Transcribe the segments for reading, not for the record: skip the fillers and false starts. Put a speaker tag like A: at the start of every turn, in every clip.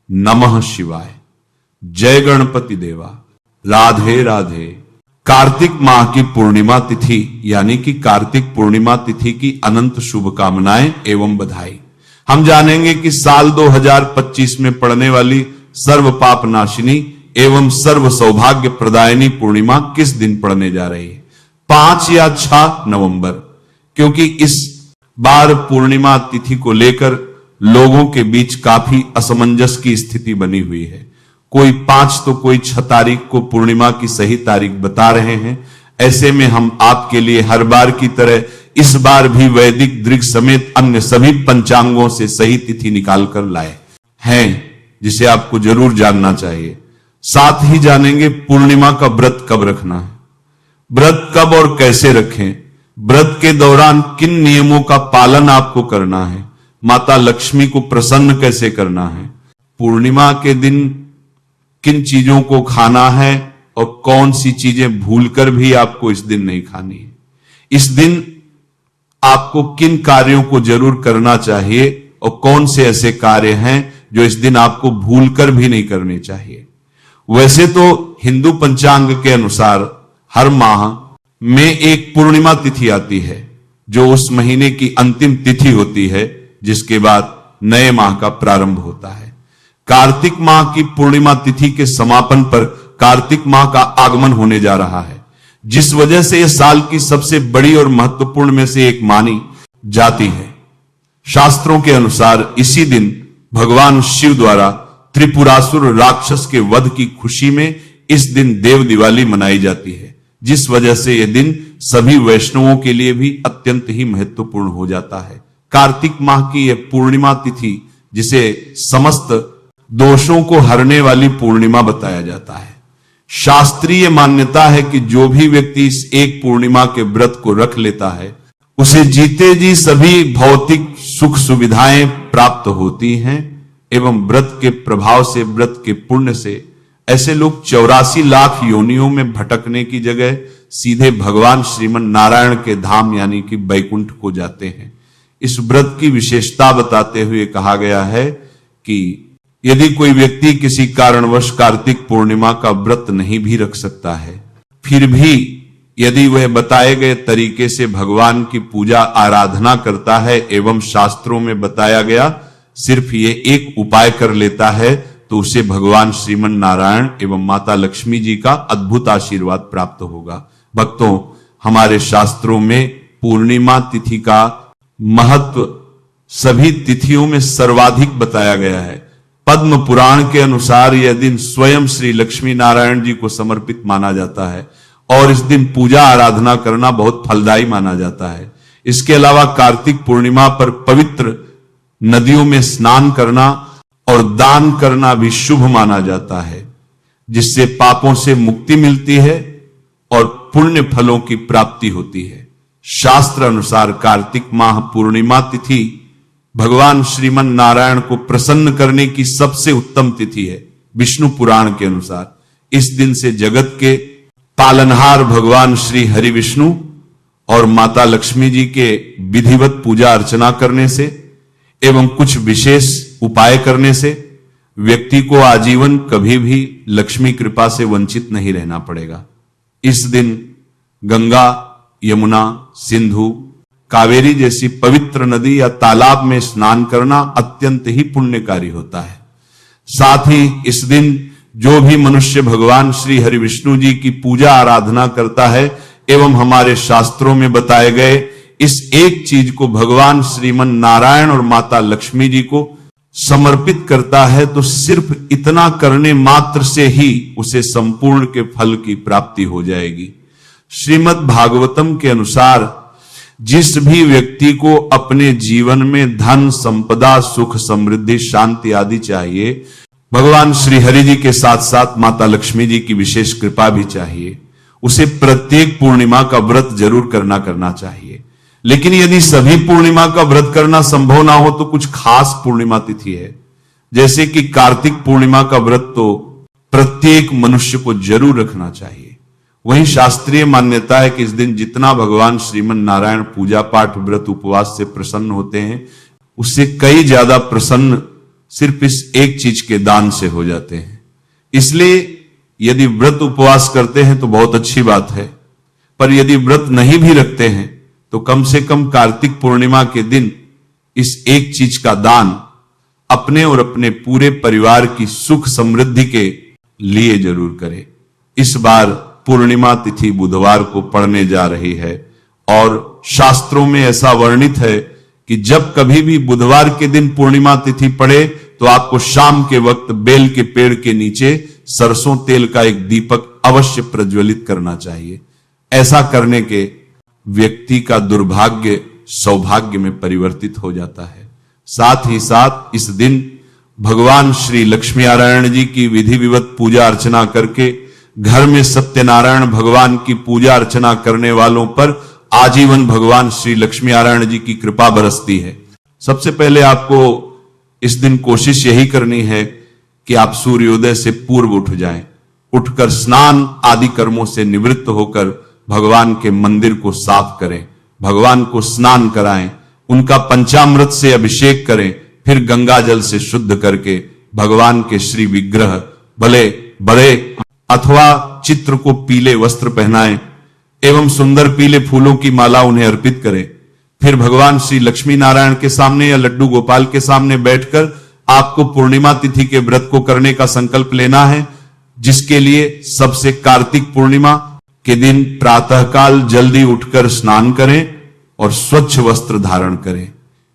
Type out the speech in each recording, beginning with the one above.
A: नमः शिवाय। जय गणपति देवा। राधे राधे। कार्तिक माह की पूर्णिमा तिथि यानी कि कार्तिक पूर्णिमा तिथि की अनंत शुभकामनाएं एवं बधाई। हम जानेंगे कि साल 2025 में पड़ने वाली सर्व पाप नाशिनी एवं सर्व सौभाग्य प्रदायिनी पूर्णिमा किस दिन पड़ने जा रही है। 5 या 6 नवंबर, क्योंकि इस बार पूर्णिमा तिथि को लेकर लोगों के बीच काफी असमंजस की स्थिति बनी हुई है। कोई 5 तो कोई 6 तारीख को पूर्णिमा की सही तारीख बता रहे हैं। ऐसे में हम आपके लिए हर बार की तरह इस बार भी वैदिक दृग समेत अन्य सभी पंचांगों से सही तिथि निकाल कर लाए हैं, जिसे आपको जरूर जानना चाहिए। साथ ही जानेंगे पूर्णिमा का व्रत कब रखना है, व्रत कब और कैसे रखें, व्रत के दौरान किन नियमों का पालन आपको करना है, माता लक्ष्मी को प्रसन्न कैसे करना है, पूर्णिमा के दिन किन चीजों को खाना है और कौन सी चीजें भूलकर भी आपको इस दिन नहीं खानी है। इस दिन आपको किन कार्यों को जरूर करना चाहिए और कौन से ऐसे कार्य हैं जो इस दिन आपको भूलकर भी नहीं करने चाहिए। वैसे तो हिंदू पंचांग के अनुसार हर माह में एक पूर्णिमा तिथि आती है, जो उस महीने की अंतिम तिथि होती है, जिसके बाद नए माह का प्रारंभ होता है। कार्तिक माह की पूर्णिमा तिथि के समापन पर कार्तिक माह का आगमन होने जा रहा है, जिस वजह से यह साल की सबसे बड़ी और महत्वपूर्ण में से एक मानी जाती है। शास्त्रों के अनुसार इसी दिन भगवान शिव द्वारा त्रिपुरासुर राक्षस के वध की खुशी में इस दिन देव दिवाली मनाई जाती है, जिस वजह से यह दिन सभी वैष्णवों के लिए भी अत्यंत ही महत्वपूर्ण हो जाता है। कार्तिक माह की यह पूर्णिमा तिथि, जिसे समस्त दोषों को हरने वाली पूर्णिमा बताया जाता है। शास्त्रीय मान्यता है कि जो भी व्यक्ति इस एक पूर्णिमा के व्रत को रख लेता है, उसे जीते जी सभी भौतिक सुख सुविधाएं प्राप्त होती हैं एवं व्रत के प्रभाव से, व्रत के पुण्य से ऐसे लोग 84 लाख योनियों में भटकने की जगह सीधे भगवान श्रीमन नारायण के धाम यानी कि बैकुंठ को जाते हैं। इस व्रत की विशेषता बताते हुए कहा गया है कि यदि कोई व्यक्ति किसी कारणवश कार्तिक पूर्णिमा का व्रत नहीं भी रख सकता है, फिर भी यदि वह बताए गए तरीके से भगवान की पूजा आराधना करता है एवं शास्त्रों में बताया गया सिर्फ ये एक उपाय कर लेता है, तो उसे भगवान श्रीमन नारायण एवं माता लक्ष्मी जी का अद्भुत आशीर्वाद प्राप्त होगा। भक्तों, हमारे शास्त्रों में पूर्णिमा तिथि का महत्व सभी तिथियों में सर्वाधिक बताया गया है। पद्म पुराण के अनुसार यह दिन स्वयं श्री लक्ष्मी नारायण जी को समर्पित माना जाता है और इस दिन पूजा आराधना करना बहुत फलदायी माना जाता है। इसके अलावा कार्तिक पूर्णिमा पर पवित्र नदियों में स्नान करना और दान करना भी शुभ माना जाता है, जिससे पापों से मुक्ति मिलती है और पुण्य फलों की प्राप्ति होती है। शास्त्र अनुसार कार्तिक माह पूर्णिमा तिथि भगवान श्रीमन नारायण को प्रसन्न करने की सबसे उत्तम तिथि है। विष्णु पुराण के अनुसार इस दिन से जगत के पालनहार भगवान श्री हरि विष्णु और माता लक्ष्मी जी के विधिवत पूजा अर्चना करने से एवं कुछ विशेष उपाय करने से व्यक्ति को आजीवन कभी भी लक्ष्मी कृपा से वंचित नहीं रहना पड़ेगा। इस दिन गंगा, यमुना, सिंधु, कावेरी जैसी पवित्र नदी या तालाब में स्नान करना अत्यंत ही पुण्यकारी होता है। साथ ही इस दिन जो भी मनुष्य भगवान श्री हरि विष्णु जी की पूजा आराधना करता है एवं हमारे शास्त्रों में बताए गए इस एक चीज को भगवान श्रीमन नारायण और माता लक्ष्मी जी को समर्पित करता है, तो सिर्फ इतना करने मात्र से ही उसे संपूर्ण के फल की प्राप्ति हो जाएगी। श्रीमद् भागवतम के अनुसार जिस भी व्यक्ति को अपने जीवन में धन, संपदा, सुख, समृद्धि, शांति आदि चाहिए, भगवान श्री हरि जी के साथ साथ माता लक्ष्मी जी की विशेष कृपा भी चाहिए, उसे प्रत्येक पूर्णिमा का व्रत जरूर करना चाहिए। लेकिन यदि सभी पूर्णिमा का व्रत करना संभव ना हो तो कुछ खास पूर्णिमा तिथि है, जैसे कि कार्तिक पूर्णिमा का व्रत तो प्रत्येक मनुष्य को जरूर रखना चाहिए। वहीं शास्त्रीय मान्यता है कि इस दिन जितना भगवान श्रीमन नारायण पूजा पाठ, व्रत, उपवास से प्रसन्न होते हैं, उससे कई ज्यादा प्रसन्न सिर्फ इस एक चीज के दान से हो जाते हैं। इसलिए यदि व्रत उपवास करते हैं तो बहुत अच्छी बात है, पर यदि व्रत नहीं भी रखते हैं तो कम से कम कार्तिक पूर्णिमा के दिन इस एक चीज का दान अपने और अपने पूरे परिवार की सुख समृद्धि के लिए जरूर करें। इस बार पूर्णिमा तिथि बुधवार को पड़ने जा रही है और शास्त्रों में ऐसा वर्णित है कि जब कभी भी बुधवार के दिन पूर्णिमा तिथि पड़े तो आपको शाम के वक्त बेल के पेड़ के नीचे सरसों तेल का एक दीपक अवश्य प्रज्वलित करना चाहिए। ऐसा करने के व्यक्ति का दुर्भाग्य सौभाग्य में परिवर्तित हो जाता है। साथ ही साथ इस दिन भगवान श्री लक्ष्मी नारायण जी की विधि विवत पूजा अर्चना करके घर में सत्यनारायण भगवान की पूजा अर्चना करने वालों पर आजीवन भगवान श्री लक्ष्मी नारायण जी की कृपा बरसती है। सबसे पहले आपको इस दिन कोशिश यही करनी है कि आप सूर्योदय से पूर्व उठ जाएं, उठकर स्नान आदि कर्मों से निवृत्त होकर भगवान के मंदिर को साफ करें, भगवान को स्नान कराएं, उनका पंचामृत से अभिषेक करें, फिर गंगा जल से शुद्ध करके भगवान के श्री विग्रह भले बड़े अथवा चित्र को पीले वस्त्र पहनाएं एवं सुंदर पीले फूलों की माला उन्हें अर्पित करें। फिर भगवान श्री लक्ष्मी नारायण के सामने या लड्डू गोपाल के सामने बैठकर आपको पूर्णिमा तिथि के व्रत को करने का संकल्प लेना है, जिसके लिए सबसे कार्तिक पूर्णिमा के दिन प्रातःकाल जल्दी उठकर स्नान करें और स्वच्छ वस्त्र धारण करें।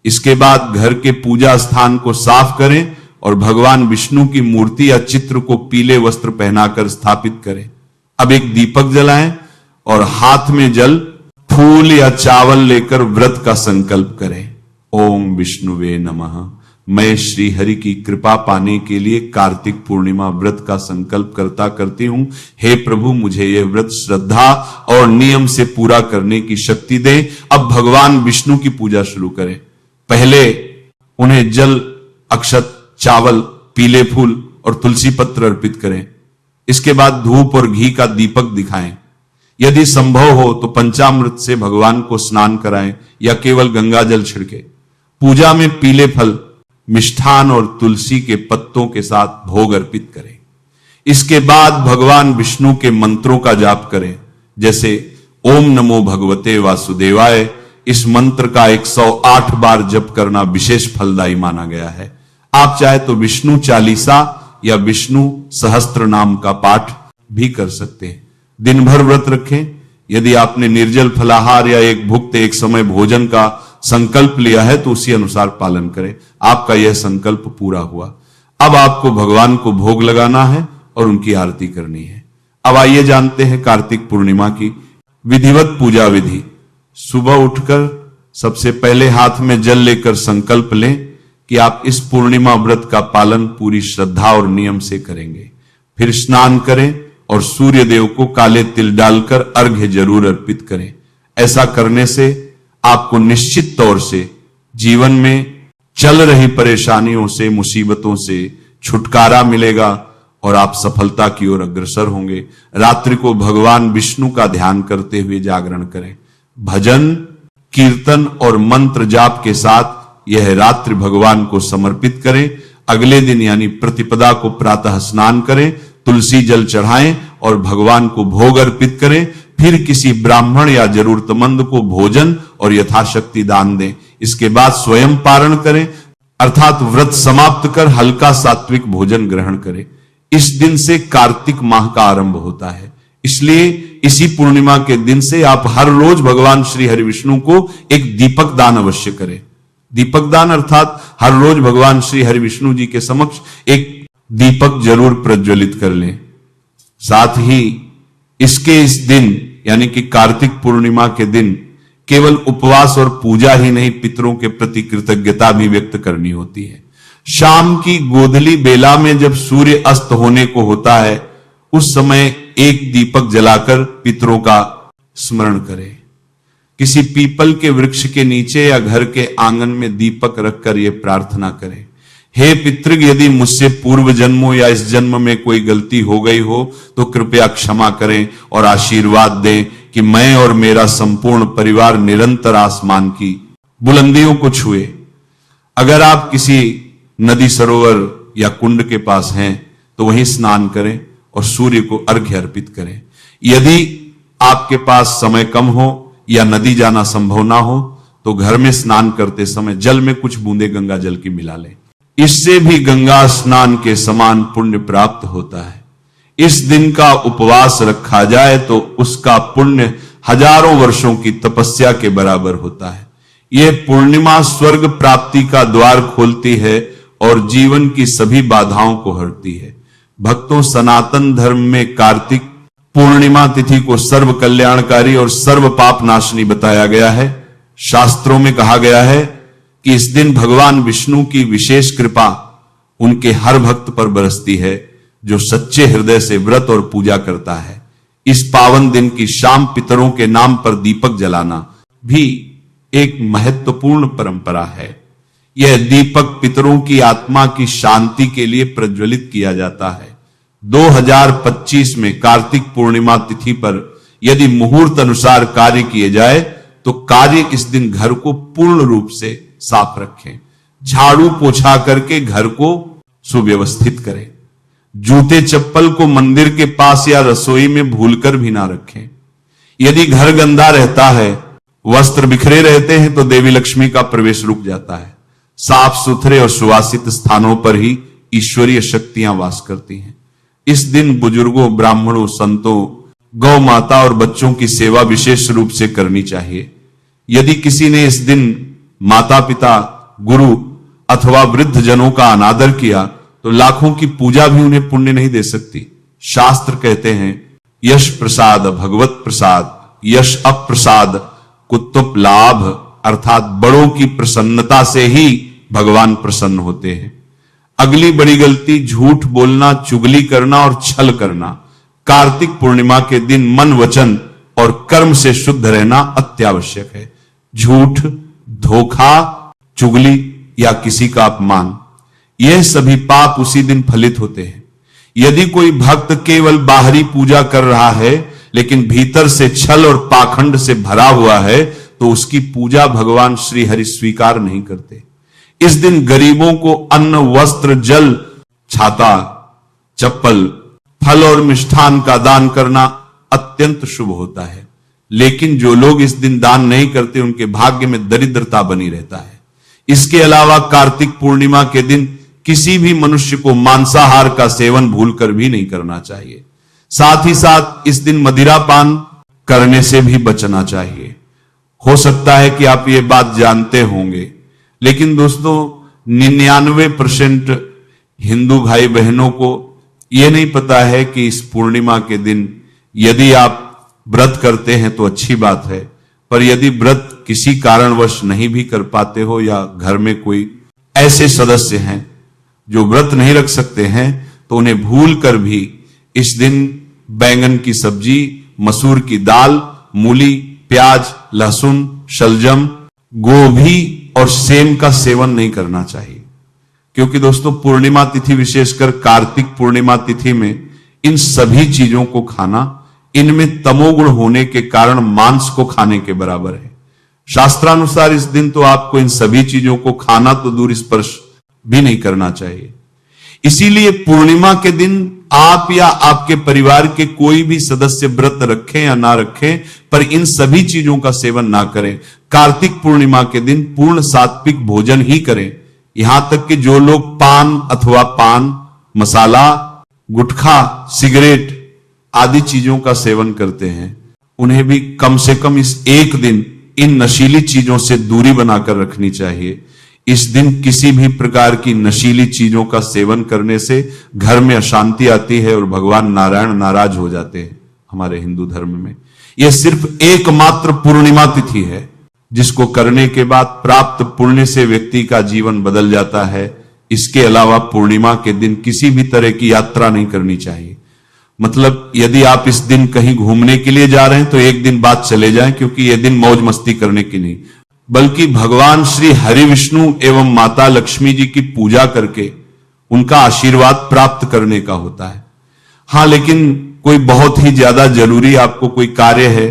A: इसके बाद घर के पूजा स्थान को साफ करें और भगवान विष्णु की मूर्ति या चित्र को पीले वस्त्र पहनाकर स्थापित करें। अब एक दीपक जलाएं और हाथ में जल, फूल या चावल लेकर व्रत का संकल्प करें। ओम विष्णुवे नमः। मैं श्री हरि की कृपा पाने के लिए कार्तिक पूर्णिमा व्रत का संकल्प करती हूं। हे प्रभु, मुझे यह व्रत श्रद्धा और नियम से पूरा करने की शक्ति दे। अब भगवान विष्णु की पूजा शुरू करें। पहले उन्हें जल, अक्षत, चावल, पीले फूल और तुलसी पत्र अर्पित करें। इसके बाद धूप और घी का दीपक दिखाएं। यदि संभव हो तो पंचामृत से भगवान को स्नान कराएं या केवल गंगा जल छिड़के। पूजा में पीले फल, मिष्ठान और तुलसी के पत्तों के साथ भोग अर्पित करें। इसके बाद भगवान विष्णु के मंत्रों का जाप करें, जैसे ओम नमो भगवते वासुदेवाय। इस मंत्र का 108 बार जप करना विशेष फलदायी माना गया है। आप चाहे तो विष्णु चालीसा या विष्णु सहस्त्र नाम का पाठ भी कर सकते हैं। दिन भर व्रत रखें। यदि आपने निर्जल फलाहार या एक भुक्त एक समय भोजन का संकल्प लिया है तो उसी अनुसार पालन करें। आपका यह संकल्प पूरा हुआ। अब आपको भगवान को भोग लगाना है और उनकी आरती करनी है। अब आइए जानते हैं कार्तिक पूर्णिमा की विधिवत पूजा विधि। सुबह उठकर सबसे पहले हाथ में जल लेकर संकल्प लें कि आप इस पूर्णिमा व्रत का पालन पूरी श्रद्धा और नियम से करेंगे। फिर स्नान करें और सूर्य देव को काले तिल डालकर अर्घ्य जरूर अर्पित करें। ऐसा करने से आपको निश्चित तौर से जीवन में चल रही परेशानियों से, मुसीबतों से छुटकारा मिलेगा और आप सफलता की ओर अग्रसर होंगे। रात्रि को भगवान विष्णु का ध्यान करते हुए जागरण करें। भजन, कीर्तन और मंत्र जाप के साथ यह रात्रि भगवान को समर्पित करें। अगले दिन यानी प्रतिपदा को प्रातः स्नान करें, तुलसी जल चढ़ाएं और भगवान को भोग अर्पित करें। फिर किसी ब्राह्मण या जरूरतमंद को भोजन और यथाशक्ति दान दें। इसके बाद स्वयं पारण करें, अर्थात व्रत समाप्त कर हल्का सात्विक भोजन ग्रहण करें। इस दिन से कार्तिक माह का आरंभ होता है। इसलिए इसी पूर्णिमा के दिन से आप हर रोज भगवान श्री हरि विष्णु को एक दीपक दान अवश्य करें। दीपक दान अर्थात हर रोज भगवान श्री हरि विष्णु जी के समक्ष एक दीपक जरूर प्रज्वलित कर लें। साथ ही इसके इस दिन यानी कि कार्तिक पूर्णिमा के दिन केवल उपवास और पूजा ही नहीं, पितरों के प्रति कृतज्ञता भी व्यक्त करनी होती है। शाम की गोधली बेला में जब सूर्य अस्त होने को होता है, उस समय एक दीपक जलाकर पितरों का स्मरण करें। किसी पीपल के वृक्ष के नीचे या घर के आंगन में दीपक रखकर यह प्रार्थना करें, हे पितृग, यदि मुझसे पूर्व जन्मों या इस जन्म में कोई गलती हो गई हो तो कृपया क्षमा करें और आशीर्वाद दें कि मैं और मेरा संपूर्ण परिवार निरंतर आसमान की बुलंदियों को छुए। अगर आप किसी नदी सरोवर या कुंड के पास हैं तो वहीं स्नान करें और सूर्य को अर्घ्य अर्पित करें। यदि आपके पास समय कम हो या नदी जाना संभव ना हो तो घर में स्नान करते समय जल में कुछ बूंदे गंगा जल की मिला लें। इससे भी गंगा स्नान के समान पुण्य प्राप्त होता है। इस दिन का उपवास रखा जाए तो उसका पुण्य हजारों वर्षों की तपस्या के बराबर होता है। यह पूर्णिमा स्वर्ग प्राप्ति का द्वार खोलती है और जीवन की सभी बाधाओं को हरती है। भक्तों, सनातन धर्म में कार्तिक पूर्णिमा तिथि को सर्व कल्याणकारी और सर्व पाप नाशनी बताया गया है। शास्त्रों में कहा गया है कि इस दिन भगवान विष्णु की विशेष कृपा उनके हर भक्त पर बरसती है जो सच्चे हृदय से व्रत और पूजा करता है। इस पावन दिन की शाम पितरों के नाम पर दीपक जलाना भी एक महत्वपूर्ण परंपरा है। यह दीपक पितरों की आत्मा की शांति के लिए प्रज्वलित किया जाता है। 2025 में कार्तिक पूर्णिमा तिथि पर यदि मुहूर्त अनुसार कार्य किए जाए तो कार्य इस दिन घर को पूर्ण रूप से साफ रखें। झाड़ू पोछा करके घर को सुव्यवस्थित करें। जूते चप्पल को मंदिर के पास या रसोई में भूलकर भी ना रखें। यदि घर गंदा रहता है, वस्त्र बिखरे रहते हैं तो देवी लक्ष्मी का प्रवेश रुक जाता है। साफ सुथरे और सुवासित स्थानों पर ही ईश्वरीय शक्तियां वास करती हैं। इस दिन बुजुर्गों, ब्राह्मणों, संतों, गौ माता और बच्चों की सेवा विशेष रूप से करनी चाहिए। यदि किसी ने इस दिन माता पिता, गुरु अथवा वृद्ध जनों का अनादर किया तो लाखों की पूजा भी उन्हें पुण्य नहीं दे सकती। शास्त्र कहते हैं, यश प्रसाद भगवत प्रसाद, यश अप्रसाद कुतुप लाभ, अर्थात बड़ों की प्रसन्नता से ही भगवान प्रसन्न होते हैं। अगली बड़ी गलती झूठ बोलना, चुगली करना और छल करना। कार्तिक पूर्णिमा के दिन मन, वचन और कर्म से शुद्ध रहना अत्यावश्यक है। झूठ, धोखा, चुगली या किसी का अपमान, यह सभी पाप उसी दिन फलित होते हैं। यदि कोई भक्त केवल बाहरी पूजा कर रहा है लेकिन भीतर से छल और पाखंड से भरा हुआ है तो उसकी पूजा भगवान श्री हरि स्वीकार नहीं करते। इस दिन गरीबों को अन्न, वस्त्र, जल, छाता, चप्पल, फल और मिष्ठान का दान करना अत्यंत शुभ होता है। लेकिन जो लोग इस दिन दान नहीं करते उनके भाग्य में दरिद्रता बनी रहता है। इसके अलावा कार्तिक पूर्णिमा के दिन किसी भी मनुष्य को मांसाहार का सेवन भूलकर भी नहीं करना चाहिए। साथ ही साथ इस दिन मदिरा पान करने से भी बचना चाहिए। हो सकता है कि आप ये बात जानते होंगे, लेकिन दोस्तों 99% हिंदू भाई बहनों को यह नहीं पता है कि इस पूर्णिमा के दिन यदि आप व्रत करते हैं तो अच्छी बात है, पर यदि व्रत किसी कारणवश नहीं भी कर पाते हो या घर में कोई ऐसे सदस्य हैं जो व्रत नहीं रख सकते हैं तो उन्हें भूल कर भी इस दिन बैंगन की सब्जी, मसूर की दाल, मूली, प्याज, लहसुन, शलजम, गोभी और सेम का सेवन नहीं करना चाहिए। क्योंकि दोस्तों पूर्णिमा तिथि, विशेषकर कार्तिक पूर्णिमा तिथि में इन सभी चीजों को खाना इनमें तमोगुण होने के कारण मांस को खाने के बराबर है। शास्त्रानुसार इस दिन तो आपको इन सभी चीजों को खाना तो दूर स्पर्श भी नहीं करना चाहिए। इसीलिए पूर्णिमा के दिन आप या आपके परिवार के कोई भी सदस्य व्रत रखें या ना रखें, पर इन सभी चीजों का सेवन ना करें। कार्तिक पूर्णिमा के दिन पूर्ण सात्विक भोजन ही करें। यहां तक कि जो लोग पान अथवा पान मसाला, गुटखा, सिगरेट आदि चीजों का सेवन करते हैं उन्हें भी कम से कम इस एक दिन इन नशीली चीजों से दूरी बनाकर रखनी चाहिए। इस दिन किसी भी प्रकार की नशीली चीजों का सेवन करने से घर में अशांति आती है और भगवान नारायण नाराज हो जाते हैं। हमारे हिंदू धर्म में यह सिर्फ एकमात्र पूर्णिमा तिथि है जिसको करने के बाद प्राप्त पुण्य से व्यक्ति का जीवन बदल जाता है। इसके अलावा पूर्णिमा के दिन किसी भी तरह की यात्रा नहीं करनी चाहिए। मतलब यदि आप इस दिन कहीं घूमने के लिए जा रहे हैं तो एक दिन बाद चले जाएं, क्योंकि यह दिन मौज मस्ती करने की नहीं, बल्कि भगवान श्री हरि विष्णु एवं माता लक्ष्मी जी की पूजा करके उनका आशीर्वाद प्राप्त करने का होता है। हां, लेकिन कोई बहुत ही ज्यादा जरूरी आपको कोई कार्य है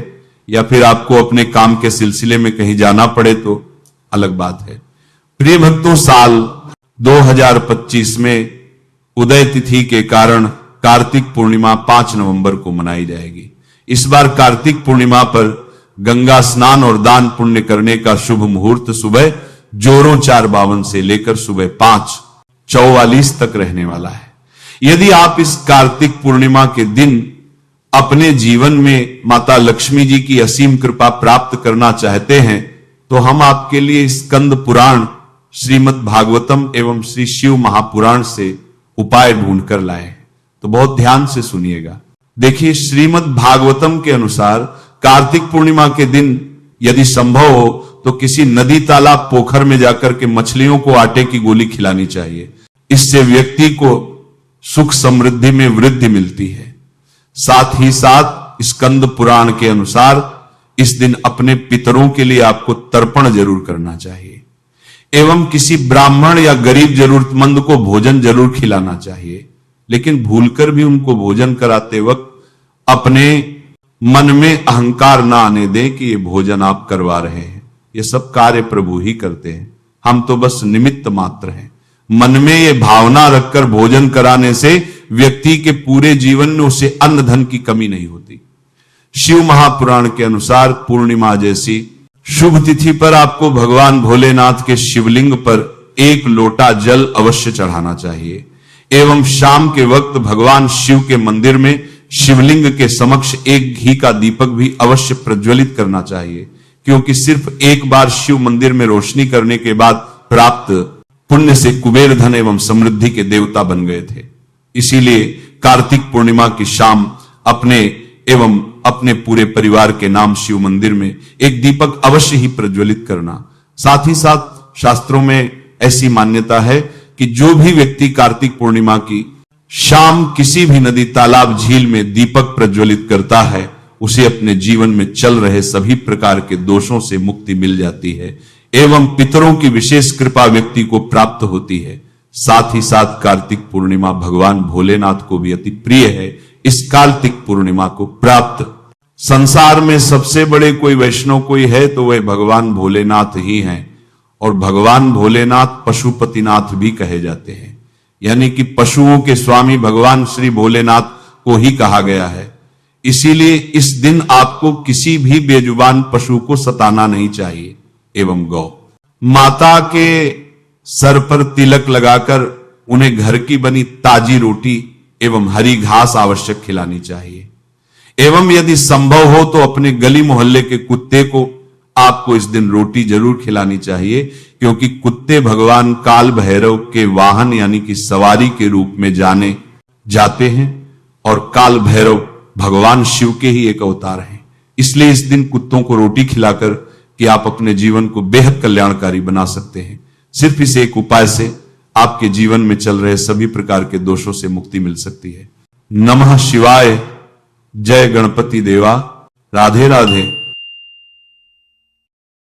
A: या फिर आपको अपने काम के सिलसिले में कहीं जाना पड़े तो अलग बात है। प्रिय भक्तों, साल 2025 में उदय तिथि के कारण कार्तिक पूर्णिमा 5 नवंबर को मनाई जाएगी। इस बार कार्तिक पूर्णिमा पर गंगा स्नान और दान पुण्य करने का शुभ मुहूर्त सुबह जोरों 4:52 से लेकर सुबह 5:44 तक रहने वाला है। यदि आप इस कार्तिक पूर्णिमा के दिन अपने जीवन में माता लक्ष्मी जी की असीम कृपा प्राप्त करना चाहते हैं तो हम आपके लिए स्कंद पुराण, श्रीमद् भागवतम एवं श्री शिव महापुराण से उपाय ढूंढकर लाए हैं। तो बहुत ध्यान से सुनिएगा। देखिए, श्रीमद् भागवतम के अनुसार कार्तिक पूर्णिमा के दिन यदि संभव हो तो किसी नदी, तालाब, पोखर में जाकर के मछलियों को आटे की गोली खिलानी चाहिए। इससे व्यक्ति को सुख समृद्धि में वृद्धि मिलती है। साथ ही साथ स्कंद पुराण के अनुसार इस दिन अपने पितरों के लिए आपको तर्पण जरूर करना चाहिए एवं किसी ब्राह्मण या गरीब जरूरतमंद को भोजन जरूर खिलाना चाहिए। लेकिन भूलकर भी उनको भोजन कराते वक्त अपने मन में अहंकार ना आने दें कि ये भोजन आप करवा रहे हैं। ये सब कार्य प्रभु ही करते हैं, हम तो बस निमित्त मात्र हैं। मन में ये भावना रखकर भोजन कराने से व्यक्ति के पूरे जीवन में उसे अन्न धन की कमी नहीं होती। शिव महापुराण के अनुसार पूर्णिमा जैसी शुभ तिथि पर आपको भगवान भोलेनाथ के शिवलिंग पर 1 लोटा जल अवश्य चढ़ाना चाहिए एवं शाम के वक्त भगवान शिव के मंदिर में शिवलिंग के समक्ष 1 घी का दीपक भी अवश्य प्रज्वलित करना चाहिए, क्योंकि सिर्फ एक बार शिव मंदिर में रोशनी करने के बाद प्राप्त पुण्य से कुबेर धन एवं समृद्धि के देवता बन गए थे। इसीलिए कार्तिक पूर्णिमा की शाम अपने एवं अपने पूरे परिवार के नाम शिव मंदिर में 1 दीपक अवश्य ही प्रज्वलित करना। साथ ही साथ शास्त्रों में ऐसी मान्यता है कि जो भी व्यक्ति कार्तिक पूर्णिमा की शाम किसी भी नदी, तालाब, झील में दीपक प्रज्वलित करता है उसे अपने जीवन में चल रहे सभी प्रकार के दोषों से मुक्ति मिल जाती है एवं पितरों की विशेष कृपा व्यक्ति को प्राप्त होती है। साथ ही साथ कार्तिक पूर्णिमा भगवान भोलेनाथ को भी अति प्रिय है। इस कार्तिक पूर्णिमा को प्राप्त संसार में सबसे बड़े कोई वैष्णव कोई है तो वह भगवान भोलेनाथ ही हैं और भगवान भोलेनाथ पशुपतिनाथ भी कहे जाते हैं, यानी कि पशुओं के स्वामी भगवान श्री भोलेनाथ को ही कहा गया है। इसीलिए इस दिन आपको किसी भी बेजुबान पशु को सताना नहीं चाहिए एवं गौ माता के सर पर तिलक लगाकर उन्हें घर की बनी ताजी रोटी एवं हरी घास आवश्यक खिलानी चाहिए एवं यदि संभव हो तो अपने गली मोहल्ले के कुत्ते को आपको इस दिन रोटी जरूर खिलानी चाहिए, क्योंकि कुत्ते भगवान काल भैरव के वाहन यानी कि सवारी के रूप में जाने जाते हैं और काल भैरव भगवान शिव के ही एक अवतार हैं। इसलिए इस दिन कुत्तों को रोटी खिलाकर कि आप अपने जीवन को बेहद कल्याणकारी बना सकते हैं। सिर्फ इस एक उपाय से आपके जीवन में चल रहे सभी प्रकार के दोषों से मुक्ति मिल सकती है। नमः शिवाय। जय गणपति देवा। राधे राधे।